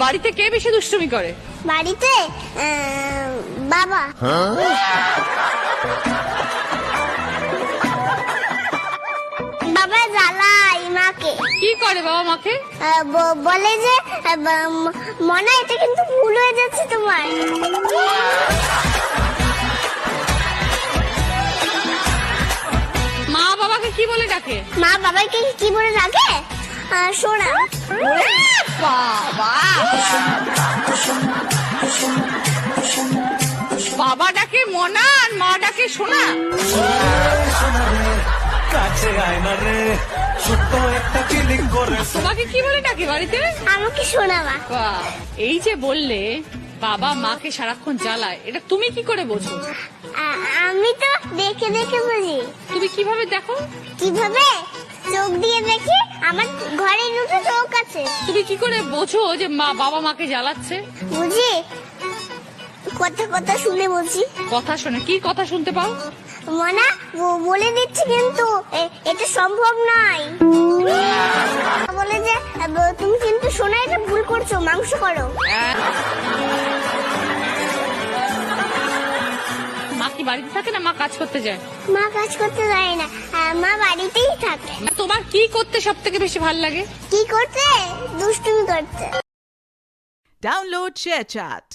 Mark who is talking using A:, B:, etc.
A: বাড়িতে কে বেশি দুষ্টুমি করে?
B: বাড়িতে বাবা। বাবা জ্বালায় মাকে।
A: কি করে বাবা মাকে?
B: বলে যে মনে এটা কিন্তু ভুল হয়ে যাচ্ছে তোমার।
A: মা বাবাকে কি বলে ডাকে?
B: মা বাবাকে কি বলে ডাকে? সোনা।
A: বাবা বাবা ডাকে মনা আর মা ডাকে সোনা। তোমাকে কি বলে ডাকে বাড়িতে?
B: আমাকে সোনা মা।
A: বাহ, এই যে বললে বাবা মাকে সারাক্ষণ জ্বালায়, এটা তুমি কি করে বোঝো?
B: আমি তো দেখে দেখে বুঝি।
A: তুমি কিভাবে দেখো?
B: কিভাবে? চোখ দিয়ে দেখি, আমার ঘরে দুটো চোখ আছে।
A: তুমি কি করে বোঝো যে মা বাবা মাকে জ্বালাচ্ছে?
B: বুঝি, কথা কথা শুনে বলছি।
A: কথা শোনে? কি কথা শুনতে পাও?
B: মনা বলে দিচ্ছি কিন্তু এটা সম্ভব নয়। বলে যে তুমি কিন্তু সোনা এটা ভুল করছো, মাংস করো।
A: মা কি বাড়িতে থাকে না মা কাজ করতে যায়?
B: মা কাজ করতে যায় না, মা বাড়িতেই থাকে।
A: তোমার কি করতে সব থেকে বেশি ভালো লাগে?
B: কি করতে? দুষ্টুমি করতে।
C: Download ShareChat.